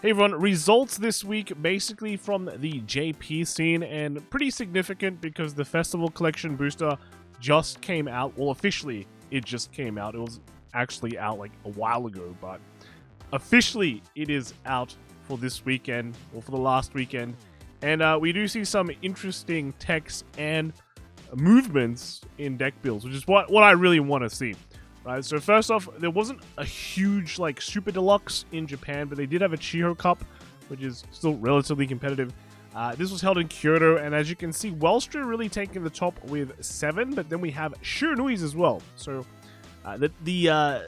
Hey everyone, results this week basically from the JP scene, and pretty significant because the Festival Collection booster just came out. Well, officially it just came out. It was actually out like a while ago, but officially it is out for this weekend, or for the last weekend. And we do see some interesting techs and movements in deck builds, which is what I really want to see. Right, so first off, there wasn't a huge like super deluxe in Japan, but they did have a Chiho Cup, which is still relatively competitive. This was held in Kyoto, and as you can see, Welstra really taking the top with 7, but then we have Shiranui as well. So the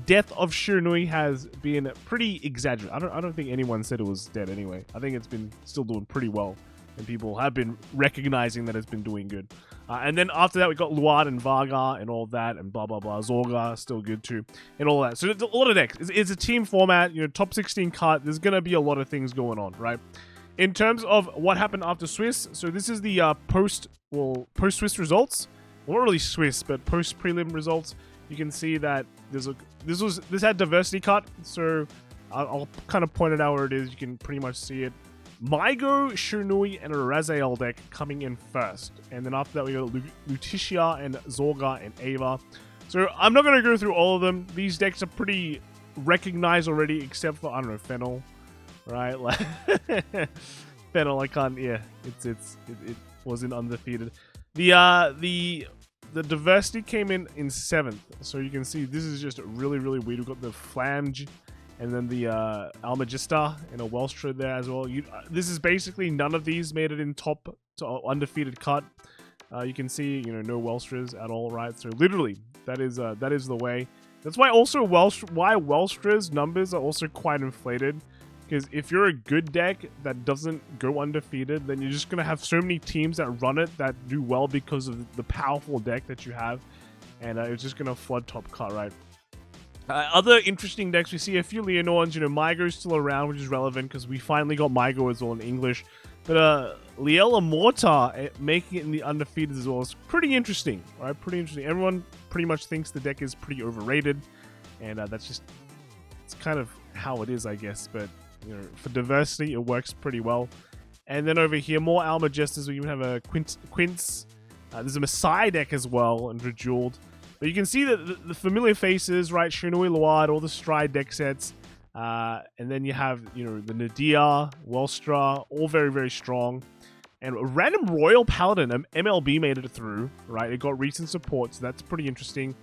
death of Shiranui has been pretty exaggerated. I don't think anyone said it was dead anyway. I think it's been still doing pretty well, and people have been recognizing that it's been doing good. And then after that, we got Luad and Varga and all that, and blah, blah, blah. Zorga, still good too, and all that. So it's a lot of decks. It's a team format, you know, top 16 cut. There's going to be a lot of things going on, right? In terms of what happened after Swiss, so this is the post-Swiss results. Well, not really Swiss, but post-prelim results. You can see that this had diversity cut, so I'll kind of point it out where it is. You can pretty much see it. Maigo, Shiranui, and a Raziel deck coming in first. And then after that, we got Lutetia and Zorga and Ava. So I'm not going to go through all of them. These decks are pretty recognized already, except for, I don't know, Fennel. Right? Like Fennel, I can't, yeah. It wasn't undefeated. The diversity came in 7th. So you can see this is just really, really weird. We've got the Flange, and then the Almagista and a Welstra there as well. This is basically none of these made it in top to undefeated cut. You can see, you know, no Welstras at all, right? So literally, that is the way. That's why also Welstra's numbers are also quite inflated. Because if you're a good deck that doesn't go undefeated, then you're just gonna have so many teams that run it that do well because of the powerful deck that you have, and it's just gonna flood top cut, right? Other interesting decks, we see a few Leonorns. You know, Maigo's still around, which is relevant because we finally got Maigo as well in English. But Liela Mortar making it in the undefeated as well is pretty interesting, right? Pretty interesting. Everyone pretty much thinks the deck is pretty overrated, and that's just, it's kind of how it is, I guess. But you know, for diversity, it works pretty well. And then over here, more Almagestas. We even have a Quince. There's a Messiah deck as well, and Rejeweled. But you can see that the familiar faces, right? Shiranui, Luad, all the Stride deck sets. And then you have, you know, the Nadia, Welstra, all very, very strong. And a random Royal Paladin, MLB made it through, right? It got recent support, so that's pretty interesting.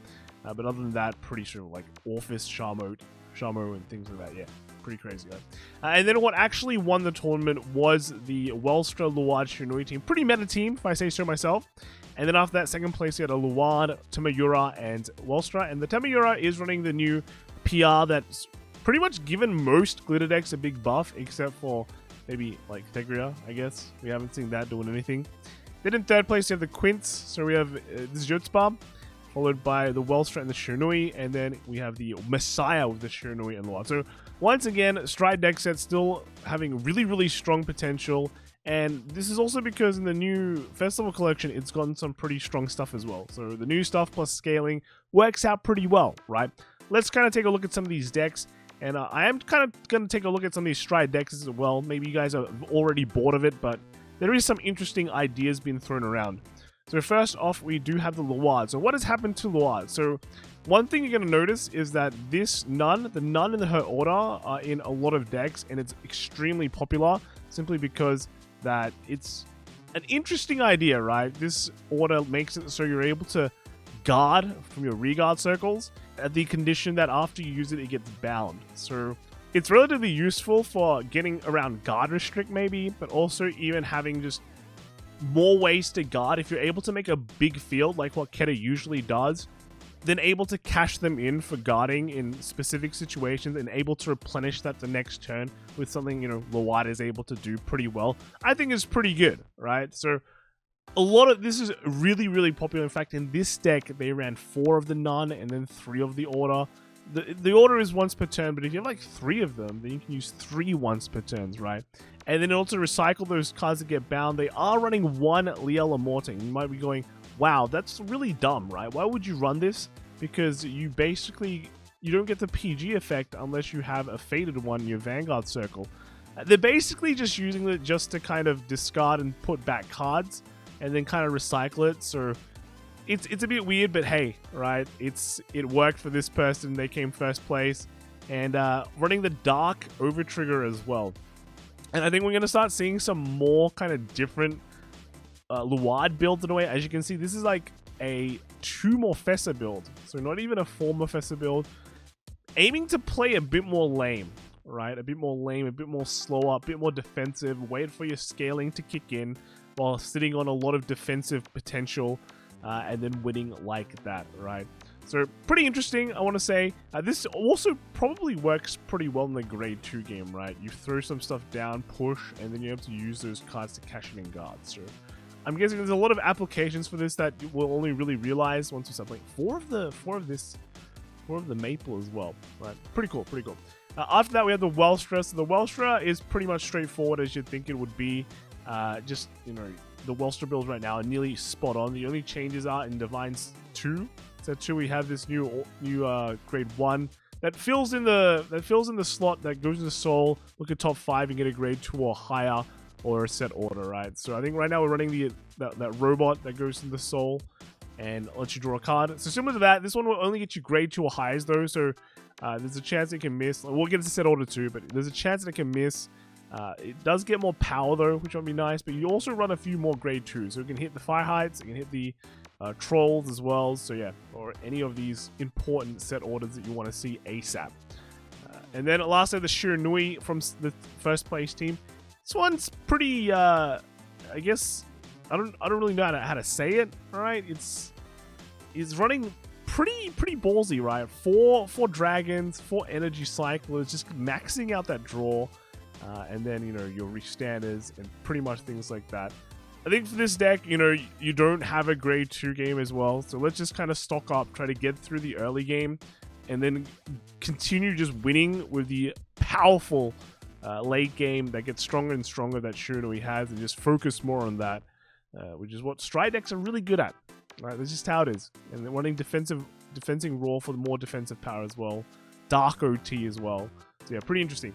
But other than that, pretty sure, like Orphis, Shamo, and things like that, yeah. Pretty crazy, right? And then what actually won the tournament was the Welstra, Luad, Shiranui team. Pretty meta team, if I say so myself. And then after that, second place, you had a Luad, Tamayura, and Welstra. And the Tamayura is running the new PR that's pretty much given most glitter decks a big buff, except for maybe like Tegria, I guess. We haven't seen that doing anything. Then in third place, you have the Quince. So we have this Jotspa, followed by the Welstra and the Shiranui. And then we have the Messiah with the Shiranui and Luad. So once again, Stride deck set still having really, really strong potential. And this is also because in the new Festival Collection, it's gotten some pretty strong stuff as well. So the new stuff plus scaling works out pretty well, right? Let's kind of take a look at some of these decks. And I am kind of going to take a look at some of these Stride decks as well. Maybe you guys are already bored of it, but there is some interesting ideas being thrown around. So first off, we do have the Luad. So what has happened to Luad? So one thing you're going to notice is that this Nun, the Nun and her order are in a lot of decks, and it's extremely popular simply because that it's an interesting idea, right? This order makes it so you're able to guard from your regard circles at the condition that after you use it, it gets bound. So it's relatively useful for getting around guard restrict maybe, but also even having just more ways to guard. If you're able to make a big field like what Keta usually does, then able to cash them in for guarding in specific situations and able to replenish that the next turn with something, you know, Luad is able to do pretty well, I think is pretty good, right? So a lot of this is really, really popular. In fact, in this deck, they ran 4 of the Nun and then 3 of the Order. The Order is once per turn, but if you have like 3 of them, then you can use 3 once per turns, right? And then also recycle those cards that get bound. They are running 1 Liela Mortar. You might be going, wow, that's really dumb, right? Why would you run this? Because you basically you don't get the PG effect unless you have a faded one in your Vanguard circle. They're basically just using it just to kind of discard and put back cards and then kind of recycle it. So it's a bit weird, but hey, right? It worked for this person. They came first place, and running the Dark Over Trigger as well. And I think we're going to start seeing some more kind of different Luard builds in a way. As you can see, this is like a 2 Morfessa build. So not even a 4 Morfessa build. Aiming to play a bit more lame, right? A bit more lame, a bit more slower, a bit more defensive. Wait for your scaling to kick in while sitting on a lot of defensive potential and then winning like that, right? So pretty interesting, I want to say. This also probably works pretty well in the grade 2 game, right? You throw some stuff down, push, and then you're able to use those cards to cash it in guards. So I'm guessing there's a lot of applications for this that we'll only really realize once we start playing. Four of the Maple as well, right? Pretty cool, pretty cool. After that, we have the Welstra. So the Welstra is pretty much straightforward as you'd think it would be. Just, you know, the Welstra builds right now are nearly spot on. The only changes are in Divines 2. So 2, we have this new grade 1 that fills in the slot that goes into Soul. Look at top 5 and get a grade 2 or higher or a set order, right? So I think right now we're running that robot that goes into Soul and lets you draw a card. So similar to that, this one will only get you grade 2 or highs though. So there's a chance it can miss. We'll get to set order too, but there's a chance that it can miss. It does get more power though, which would be nice. But you also run a few more grade 2s, so it can hit the Fire Heights, it can hit the Trolls as well. So yeah, or any of these important set orders that you want to see ASAP. And then lastly, the Shiranui from the first place team. This one's pretty. I guess I don't really know how to say it. All right, it's running pretty ballsy, right? Four dragons, 4 energy cyclers, just maxing out that draw. And then, you know, your restanders and pretty much things like that. I think for this deck, you know, you don't have a grade 2 game as well. So let's just kind of stock up, try to get through the early game, and then continue just winning with the powerful late game that gets stronger and stronger that Shiranui has, and just focus more on that, which is what Stride decks are really good at. Right, that's just how it is. And they're running defensing Raw for the more defensive power as well. Dark OT as well. So yeah, pretty interesting.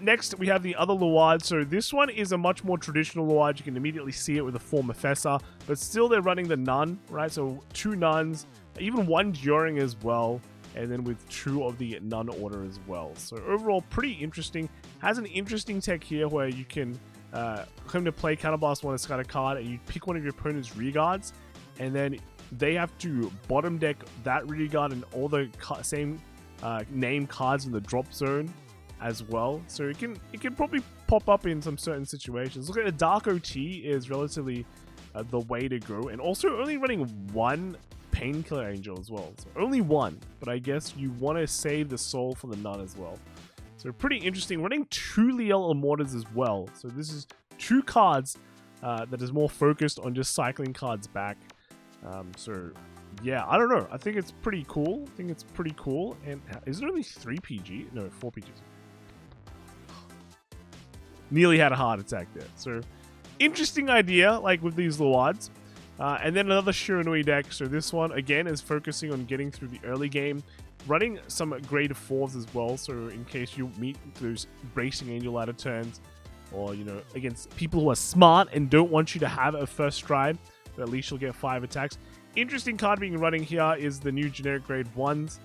Next, we have the other Luard. So this one is a much more traditional Luard. You can immediately see it with a 4 Mephiesa, but still they're running the Nun, right? So 2 Nuns, even 1 During as well, and then with 2 of the Nun Order as well. So overall, pretty interesting. Has an interesting tech here where you can come to play Counterblast 1 discard a card, and you pick one of your opponent's rear guards, and then they have to bottom deck that rear guard and all the same name cards in the drop zone as well. So it can probably pop up in some certain situations. Look at the Dark OT is relatively the way to go, and also only running 1 Painkiller Angel as well. So only 1, but I guess you want to save the soul for the Nun as well. So pretty interesting. Running 2 Liel Immortals as well. So this is 2 cards that is more focused on just cycling cards back. So yeah, I don't know. I think it's pretty cool. And is it only 3 PG? No, 4 PGs. Nearly had a heart attack there. So interesting idea, like with these Luards. And then another Shiranui deck. So this one, again, is focusing on getting through the early game. Running some grade 4s as well. So in case you meet those Bracing Angel ladder turns, or, you know, against people who are smart and don't want you to have a first stride, but at least you'll get 5 attacks. Interesting card being running here is the new generic grade 1s.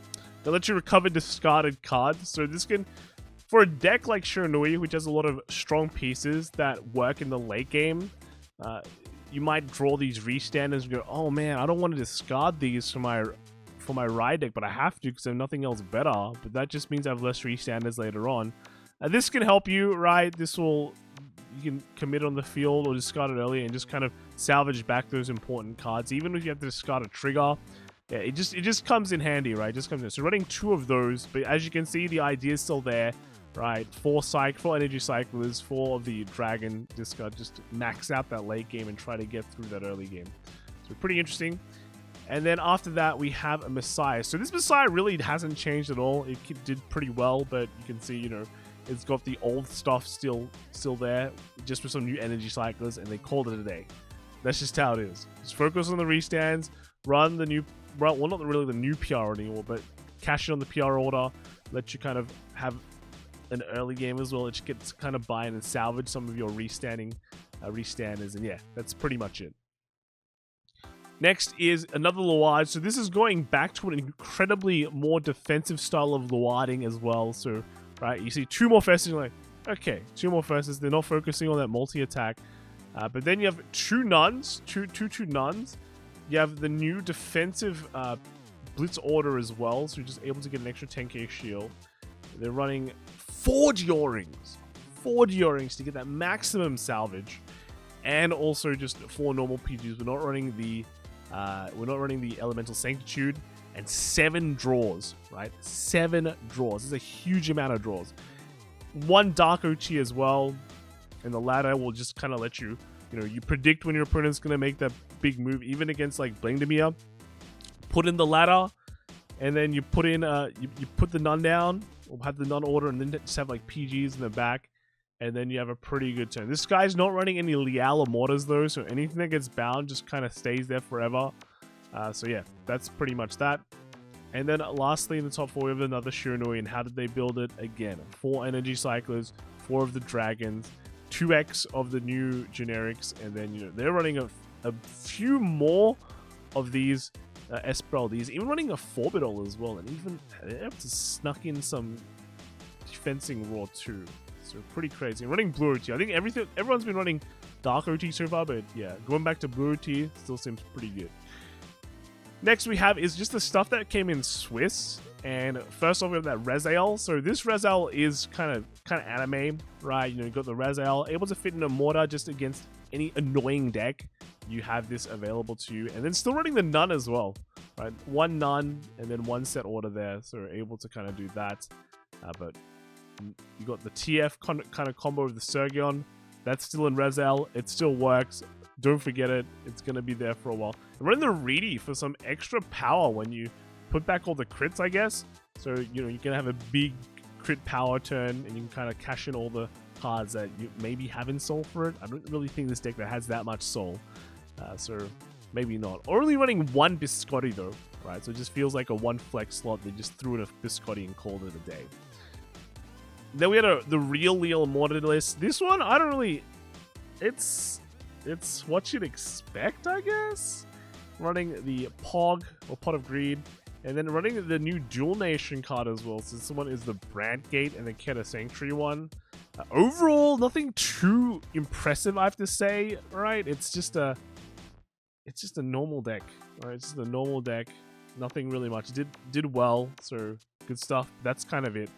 They let you recover discarded cards. So this can, for a deck like Shiranui, which has a lot of strong pieces that work in the late game, you might draw these restanders and go, oh man, I don't want to discard these for my ride deck, but I have to because I have nothing else better. But that just means I have less restanders later on. This can help you, right? You can commit on the field or discard it early and just kind of salvage back those important cards. Even if you have to discard a trigger, yeah, it just comes in handy, right? It just comes in. So running 2 of those, but as you can see, the idea is still there, right? 4 energy cyclers, 4 of the dragon discard, just max out that late game and try to get through that early game. So pretty interesting. And then after that, we have a Messiah. So this Messiah really hasn't changed at all. It did pretty well, but you can see, you know, it's got the old stuff still there, just with some new energy cyclers, and they called it a day. That's just how it is. Just focus on the restands, run the new, well, not really the new PR anymore, but cash in on the PR order, let you kind of have an early game as well. It just gets kind of buy in and salvage some of your restanders, and yeah, that's pretty much it. Next is another Luard. So this is going back to an incredibly more defensive style of Luarding as well. So, right, you see 2 more Fesses, you're like, okay, 2 more Fesses. They're not focusing on that multi-attack. But then you have 2 nuns, two nuns. You have the new defensive Blitz order as well. So you're just able to get an extra 10k shield. They're running 4 Georings. 4 Georings to get that maximum salvage. And also just 4 normal PGs. We're not running the Elemental Sanctitude, and 7 draws, right? 7 draws. This is a huge amount of draws. 1 Dark OT as well, and the ladder will just kind of let you, you predict when your opponent's going to make that big move, even against like Blingdemir. Put in the ladder, and then you put in, you put the nun down, or have the nun order, and then just have like PGs in the back, and then you have a pretty good turn. This guy's not running any Leal or Mortars though, so anything that gets bound just kind of stays there forever. So yeah, that's pretty much that. And then lastly in the top 4 we have another Shiranui, and how did they build it? Again, 4 energy cyclers, 4 of the dragons, 2x of the new generics, and then they're running a few more of these Esperal. These even running a Forbidol as well, and even they have to snuck in some defensing raw too. So pretty crazy. Running Blue OT. I think everyone's been running Dark OT so far, but yeah, going back to Blue OT still seems pretty good. Next we have is just the stuff that came in Swiss. And first off, we have that Rezael. So this Rezael is kind of anime, right? You got the Rezael able to fit in a mortar just against any annoying deck. You have this available to you, and then still running the Nun as well, right? 1 Nun and then 1 set order there, so able to kind of do that. But you got the TF kind of combo of the Sergion. That's still in Rezael. It still works. Don't forget it. It's going to be there for a while. And running the Reedy for some extra power when you put back all the crits, I guess. So, you can have a big crit power turn, and you can kind of cash in all the cards that you maybe have in soul for it. I don't really think this deck that has that much soul. So, maybe not. Or only running 1 Biscotti, though, right? So, it just feels like a 1 flex slot. They just threw in a Biscotti and called it a day. Then we had the real Leal Mortar list. This one, I don't really... It's what you'd expect, I guess. Running the Pog, or Pot of Greed. And then running the new Dual Nation card as well. So this one is the Brandgate and the Keta Sanctuary one. Overall, nothing too impressive, I have to say. Right? It's just a normal deck. Right? It's just a normal deck. Nothing really much. Did well, so good stuff. That's kind of it.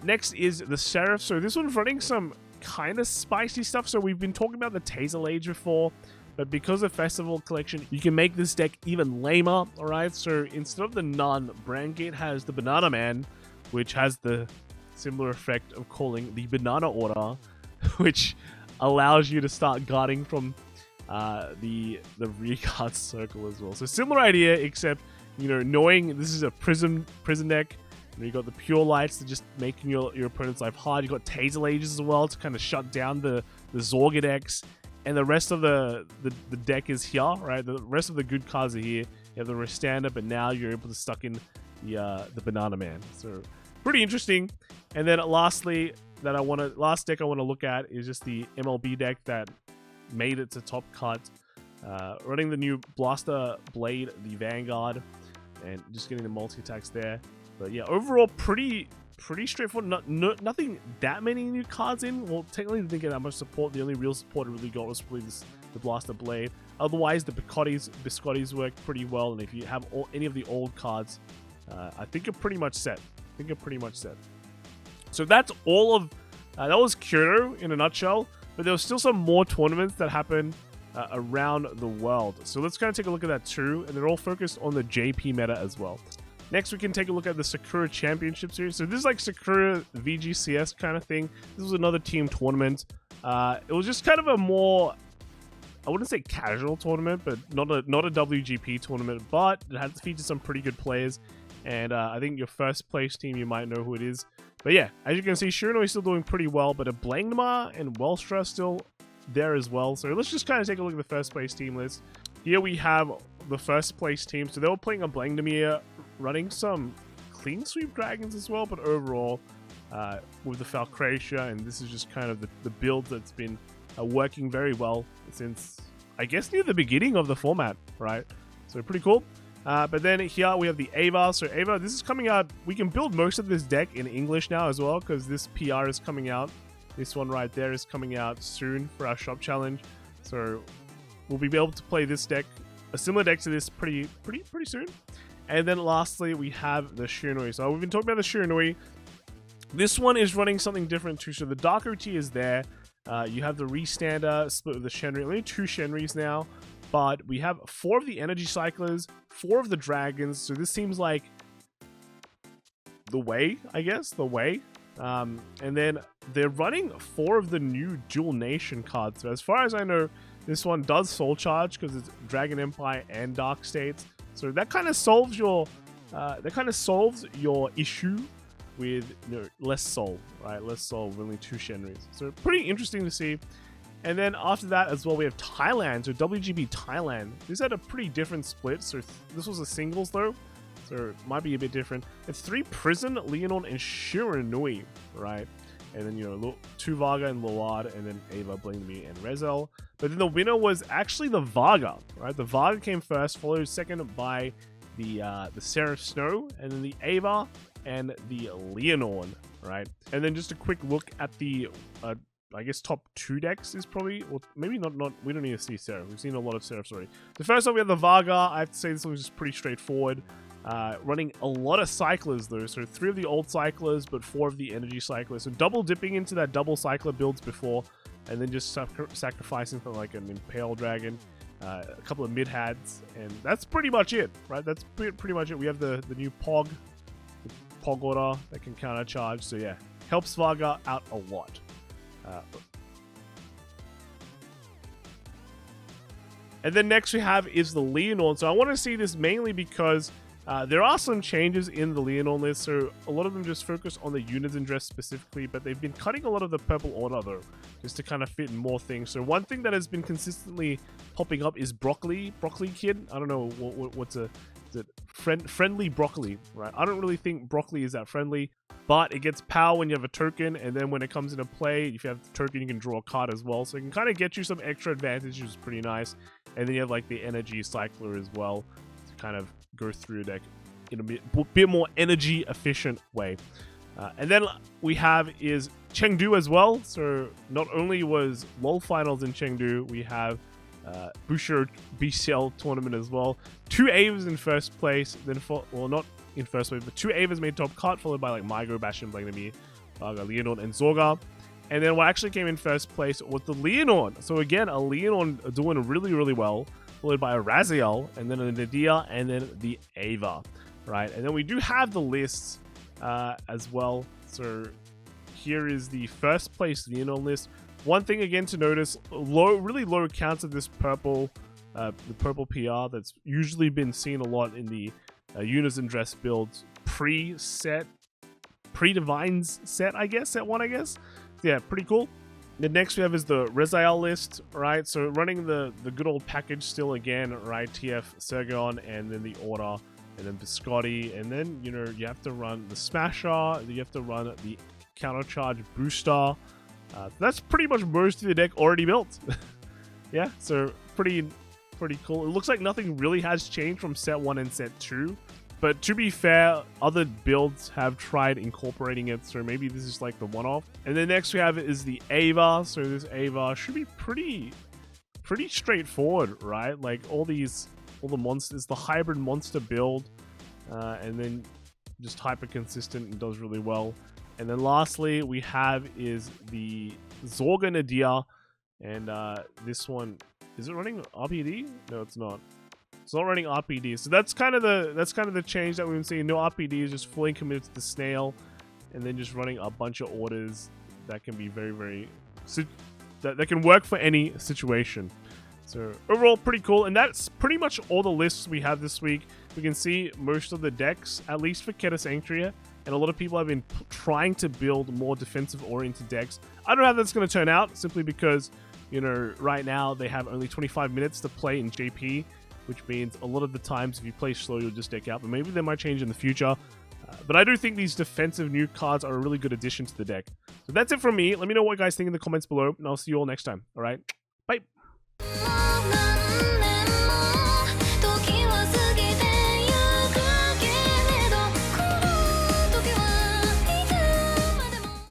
Next is the Seraph. So this one's running some kind of spicy stuff. So we've been talking about the Taser Age before, but because of Festival Collection, you can make this deck even lamer, alright? So instead of the Nun, Brandgate has the Banana Man, which has the similar effect of calling the Banana Order, which allows you to start guarding from the rear guard circle as well. So similar idea, except, knowing this is a prison deck. You got the Pure Lights to just making your opponent's life hard. You got Taser Ages as well to kind of shut down the Zorga decks. And the rest of the deck is here, right? The rest of the good cards are here. You have the Restander, but now you're able to stuck in the Banana Man. So pretty interesting. And then lastly, last deck I want to look at is just the MLB deck that made it to top cut. Running the new Blaster Blade, the Vanguard, and just getting the multi-attacks there. But yeah, overall pretty straightforward. Nothing that many new cards in. Well, technically didn't get that much support. The only real support it really got was probably the Blaster Blade. Otherwise, the Biscottis work pretty well. And if you have any of the old cards, I think you're pretty much set. So that's all of... that was Kyoto in a nutshell. But there was still some more tournaments that happened around the world. So let's kind of take a look at that too. And they're all focused on the JP meta as well. Next, we can take a look at the Sakura Championship Series. So this is like Sakura VGCS kind of thing. This was another team tournament. It was just kind of a more, I wouldn't say casual tournament, but not a WGP tournament. But it had to feature some pretty good players. And I think your first place team, you might know who it is. But yeah, as you can see, Shiranui is still doing pretty well. But a Blangmar and Welstra still there as well. So let's just kind of take a look at the first place team list. Here we have the first place team. So they were playing a Blangdemir, running some clean sweep dragons as well, but overall with the Falcratia, and this is just kind of the build that's been working very well since, I guess, near the beginning of the format, right? So pretty cool. But then here we have the Ava. So Ava, this is coming out. We can build most of this deck in English now as well, because this PR is coming out. This one right there is coming out soon for our shop challenge. So we'll be able to play this deck, a similar deck to this, pretty soon. And then lastly, we have the Shiranui. So we've been talking about the Shiranui. This one is running something different too. So the Dark OT is there. You have the Restander split with the Shenri. Only 2 Shenris now. But we have 4 of the Energy Cyclers, 4 of the Dragons. So this seems like the way, I guess. The way. And then they're running 4 of the new Dual Nation cards. So as far as I know, this one does Soul Charge because it's Dragon Empire and Dark States. So that kind of solves your issue with less soul, right? Less soul, only 2 Shenris. So pretty interesting to see. And then after that as well, we have Thailand. So WGP Thailand. This had a pretty different split. So this was a singles though. So it might be a bit different. It's 3 Prison, Leonon, and Shiranui, right? And then, 2 Varga and Load, and then Ava, Bling and Rezel. But then the winner was actually the Varga, right? The Varga came first, followed second by the Seraph Snow, and then the Ava and the Leonorn, right? And then just a quick look at the, I guess, top 2 decks is probably, or maybe not, we don't need to see Seraph. We've seen a lot of Seraphs already. The first one, we have the Varga. I have to say this one was just pretty straightforward. Running a lot of Cyclers though, so 3 of the old Cyclers, but 4 of the Energy Cyclers. So double dipping into that double Cycler builds before, and then just sacrificing for like an Impale Dragon, a couple of mid-hads, and that's pretty much it, right? That's pretty much it. We have the new Pog order that can counter charge, so yeah, helps Varga out a lot. And then next we have is the Leonorn. So I want to see this mainly because there are some changes in the Leonorn list. So a lot of them just focus on the Unison dress specifically, but they've been cutting a lot of the purple order though, just to kind of fit in more things. So one thing that has been consistently popping up is Broccoli Kid. I don't know what's a friendly Broccoli, right? I don't really think Broccoli is that friendly, but it gets power when you have a token, and then when it comes into play, if you have the token, you can draw a card as well. So it can kind of get you some extra advantage, which is pretty nice. And then you have like the Energy Cycler as well to kind of go through deck in a bit more energy efficient way. And then we have is Chengdu as well. So not only was LoL Finals in Chengdu, we have Busher BCL tournament as well. 2 Avas in first place, then well, not in first place, but 2 Avas made top cut, followed by like Mygo, Bastion, Blangnami, Leonorn, and Zorga. And then what actually came in first place was the Leonorn. So again, a Leonorn doing really well, followed by a Raziel, and then a Nadia, and then the Ava, right? And then we do have the lists as well. So here is the first place Leonorn list. One thing again to notice, really low counts of this purple, the purple PR that's usually been seen a lot in the Unison dress builds pre-Divines set, I guess, set 1, I guess. Yeah, pretty cool. The next we have is the Rezael list, right? So running the good old package still again, right? TF, Sergon, and then the Order, and then Fescolle, and then, you have to run the Smasher, you have to run the Countercharge Booster. That's pretty much most of the deck already built. Yeah, so pretty cool. It looks like nothing really has changed from set 1 and set 2. But to be fair, other builds have tried incorporating it, so maybe this is like the one-off. And then next we have is the Ava. So this Ava should be pretty straightforward, right? Like all the monsters, the hybrid monster build, and then just hyper consistent and does really well. And then lastly we have is the Zorga Nadia, and this one, is it running RPD? No, it's not. It's not running RPD, so that's kind of the change that we've been seeing. No RPD, is just fully committed to the snail, and then just running a bunch of orders that can be very that can work for any situation. So overall, pretty cool, and that's pretty much all the lists we have this week. We can see most of the decks, at least for Keta Sanctuary, and a lot of people have been trying to build more defensive-oriented decks. I don't know how that's going to turn out, simply because right now they have only 25 minutes to play in JP. which means a lot of the times if you play slow, you'll just deck out. But maybe they might change in the future. But I do think these defensive new cards are a really good addition to the deck. So that's it from me. Let me know what you guys think in the comments below, and I'll see you all next time. All right, bye.